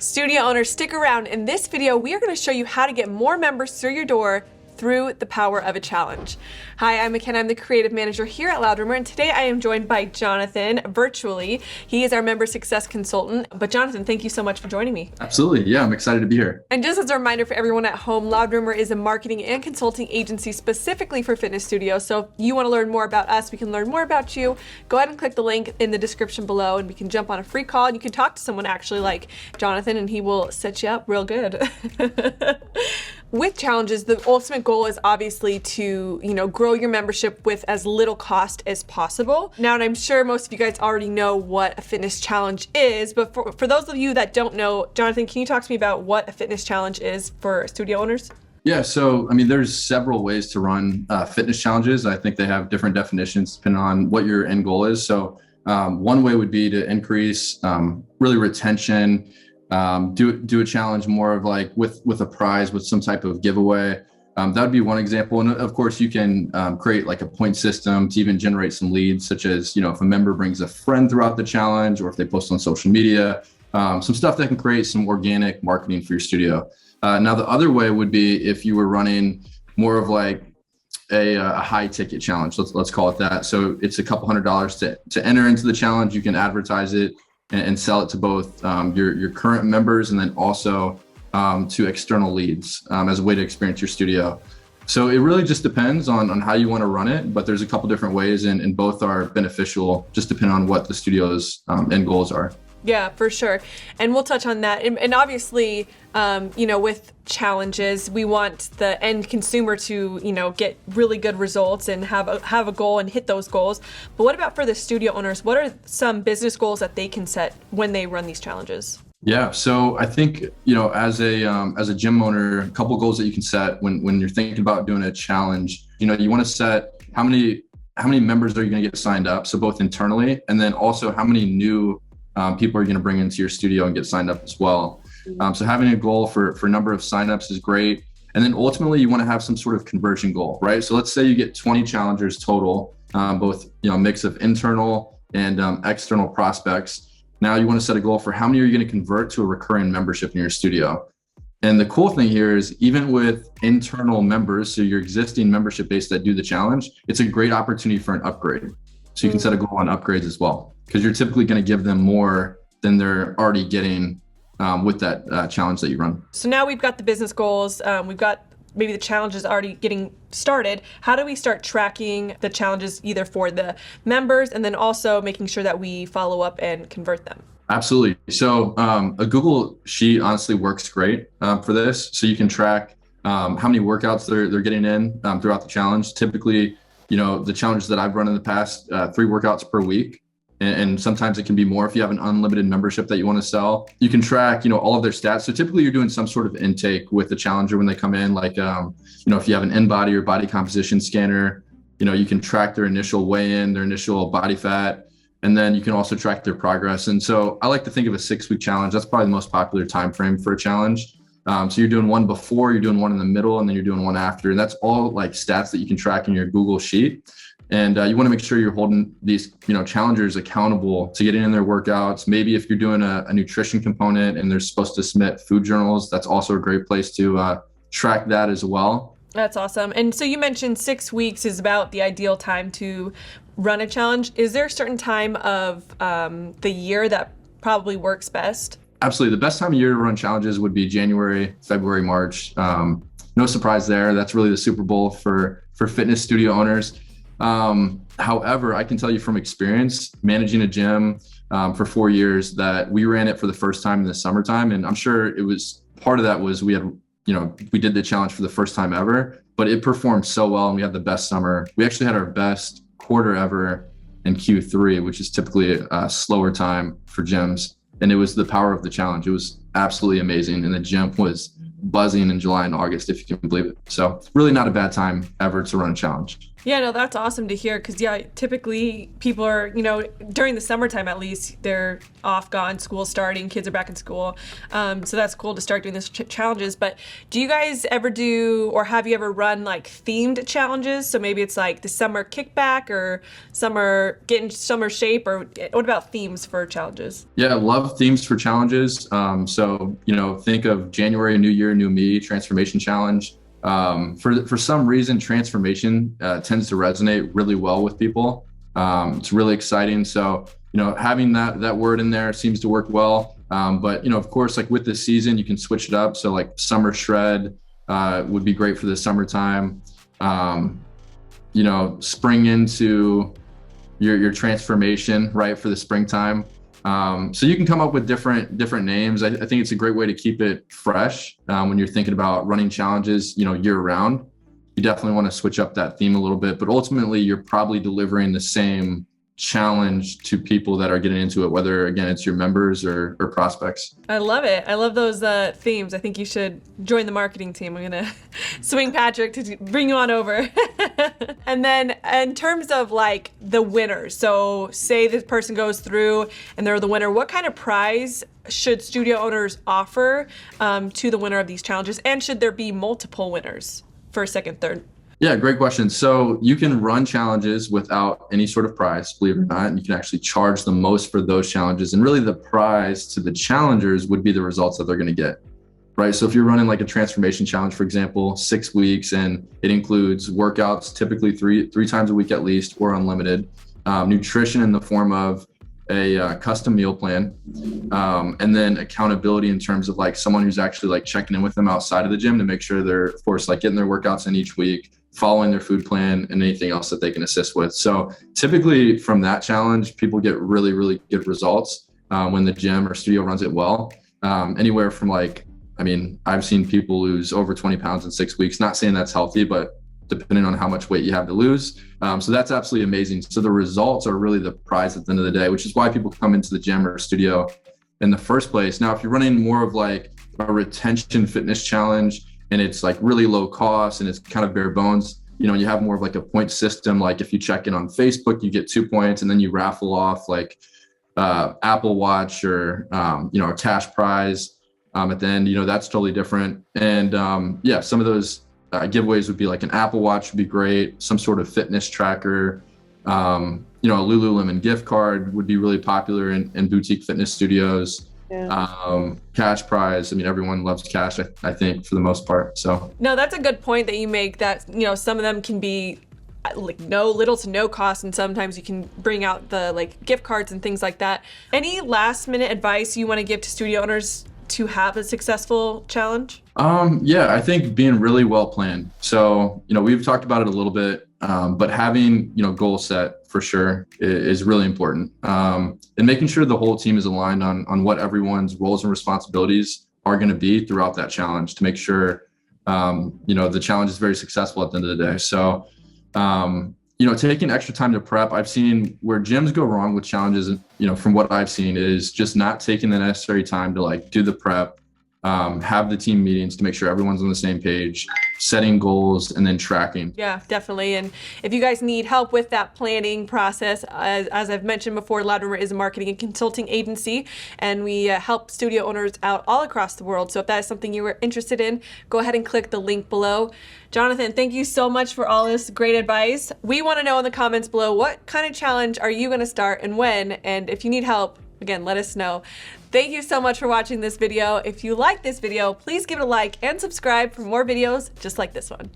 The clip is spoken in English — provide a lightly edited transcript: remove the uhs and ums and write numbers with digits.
Studio owners, stick around. In this video, we are going to show you how to get more members through your door through the power of a challenge. Hi, I'm McKenna. I'm the creative manager here at Loud Rumor, and today I am joined by Jonathan virtually. He is our member success consultant. But Jonathan, thank you so much for joining me. Absolutely. Yeah, I'm excited to be here. And just as a reminder for everyone at home, Loud Rumor is a marketing and consulting agency specifically for fitness studios. So if you want to learn more about us, we can learn more about you. Go ahead and click the link in the description below and we can jump on a free call and you can talk to someone actually like Jonathan and he will set you up real good. With challenges, the ultimate goal is obviously to, grow your membership with as little cost as possible. Now, and I'm sure most of you guys already know what a fitness challenge is, but for those of you that don't know, Jonathan, can you talk to me about what a fitness challenge is for studio owners? Yeah, so there's several ways to run fitness challenges. I think they have different definitions depending on what your end goal is. So one way would be to increase really retention. Do a challenge more of like with a prize, with some type of giveaway. That would be one example. And of course you can create like a point system to even generate some leads, such as, if a member brings a friend throughout the challenge, or if they post on social media, some stuff that can create some organic marketing for your studio. Now, the other way would be if you were running more of like a high ticket challenge, let's call it that. So it's a couple $100s to enter into the challenge. You can advertise it and sell it to both your current members and then also to external leads as a way to experience your studio. So it really just depends on how you want to run it, but there's a couple different ways and both are beneficial, just depending on what the studio's end goals are. Yeah, for sure. And we'll touch on that. And obviously, with challenges, we want the end consumer to, get really good results and have a goal and hit those goals. But what about for the studio owners? What are some business goals that they can set when they run these challenges? Yeah, so I think, as a gym owner, a couple goals that you can set when you're thinking about doing a challenge, you want to set how many members are you going to get signed up? So both internally, and then also how many new people are going to bring into your studio and get signed up as well. So having a goal for number of signups is great. And then ultimately you want to have some sort of conversion goal, right? So let's say you get 20 challengers total, both, a mix of internal and external prospects. Now you want to set a goal for how many are you going to convert to a recurring membership in your studio. And the cool thing here is even with internal members, so your existing membership base that do the challenge, it's a great opportunity for an upgrade. So you can set a goal on upgrades as well, because you're typically going to give them more than they're already getting with that challenge that you run. So now we've got the business goals. We've got maybe the challenges already getting started. How do we start tracking the challenges either for the members and then also making sure that we follow up and convert them? Absolutely. So a Google Sheet honestly works great for this. So you can track how many workouts they're getting in throughout the challenge. Typically, the challenges that I've run in the past, 3 workouts per week. And sometimes it can be more if you have an unlimited membership that you want to sell. You can track, all of their stats. So typically you're doing some sort of intake with the challenger when they come in, like, if you have an in-body or body composition scanner, you can track their initial weigh-in, their initial body fat, and then you can also track their progress. And so I like to think of a 6-week challenge. That's probably the most popular time frame for a challenge. So you're doing one before, you're doing one in the middle, and then you're doing one after. And that's all like stats that you can track in your Google Sheet. And you want to make sure you're holding these, challengers accountable to getting in their workouts. Maybe if you're doing a nutrition component and they're supposed to submit food journals, that's also a great place to track that as well. That's awesome. And so you mentioned 6 weeks is about the ideal time to run a challenge. Is there a certain time of the year that probably works best? Absolutely. The best time of year to run challenges would be January, February, March. No surprise there. That's really the Super Bowl for fitness studio owners. However, I can tell you from experience, managing a gym for 4 years, that we ran it for the first time in the summertime. And I'm sure it was part of that was we did the challenge for the first time ever, but it performed so well and we had the best summer. We actually had our best quarter ever in Q3, which is typically a slower time for gyms. And it was the power of the challenge. It was absolutely amazing. And the gym was buzzing in July and August, if you can believe it. So really not a bad time ever to run a challenge. Yeah, no, that's awesome to hear because, yeah, typically people are, during the summertime at least, they're off, gone, school starting, kids are back in school. So that's cool to start doing these challenges. But do you guys ever do, or have you ever run like themed challenges? So maybe it's like the summer kickback or summer, get in summer shape, or what about themes for challenges? Yeah, I love themes for challenges. So, think of January, New Year, New Me transformation challenge. For some reason, transformation tends to resonate really well with people. It's really exciting. So, having that word in there seems to work well. But, of course, like with the season, you can switch it up. So like summer shred would be great for the summertime. Spring into your transformation, right, for the springtime. So you can come up with different names. I think it's a great way to keep it fresh when you're thinking about running challenges, year round. You definitely want to switch up that theme a little bit, but ultimately you're probably delivering the same challenge to people that are getting into it, whether again it's your members or prospects. I love it. I love those themes. I think you should join the marketing team. I'm gonna swing Patrick to bring you on over. And then in terms of like the winners, so say this person goes through and they're the winner, what kind of prize should studio owners offer to the winner of these challenges? And should there be multiple winners, first, second, third? Yeah, great question. So you can run challenges without any sort of prize, believe it or not, and you can actually charge the most for those challenges. And really the prize to the challengers would be the results that they're going to get, right? So if you're running like a transformation challenge, for example, 6 weeks, and it includes workouts, typically three times a week at least, or unlimited, nutrition in the form of a custom meal plan, and then accountability in terms of like someone who's actually like checking in with them outside of the gym to make sure they're, of course, like getting their workouts in each week, following their food plan, and anything else that they can assist with. So typically from that challenge, people get really, really good results when the gym or studio runs it well. Anywhere from like, I've seen people lose over 20 pounds in 6 weeks. Not saying that's healthy, but depending on how much weight you have to lose. So that's absolutely amazing. So the results are really the prize at the end of the day, which is why people come into the gym or studio in the first place. Now, if you're running more of like a retention fitness challenge and it's like really low cost and it's kind of bare bones, you have more of like a point system. Like if you check in on Facebook, you get 2 points and then you raffle off like Apple Watch or, a cash prize at the end, that's totally different. And some of those giveaways would be like an Apple Watch would be great, some sort of fitness tracker, a Lululemon gift card would be really popular in boutique fitness studios. Yeah. Cash prize. Everyone loves cash, I think, for the most part. So no, that's a good point that you make, that some of them can be like little to no cost, and sometimes you can bring out the like gift cards and things like that. Any last minute advice you want to give to studio owners to have a successful challenge? I think being really well planned. So, we've talked about it a little bit, but having, goal set for sure is really important. And making sure the whole team is aligned on what everyone's roles and responsibilities are going to be throughout that challenge to make sure, the challenge is very successful at the end of the day. So, taking extra time to prep. I've seen where gyms go wrong with challenges, from what I've seen, is just not taking the necessary time to like do the prep, have the team meetings to make sure everyone's on the same page, setting goals, and then tracking. Yeah, definitely. And if you guys need help with that planning process, as I've mentioned before, Loud Rumor is a marketing and consulting agency, and we help studio owners out all across the world. So if that is something you were interested in, go ahead and click the link below. Jonathan, thank you so much for all this great advice. We want to know in the comments below, what kind of challenge are you going to start and when? And if you need help, again, let us know. Thank you so much for watching this video. If you like this video, please give it a like and subscribe for more videos just like this one.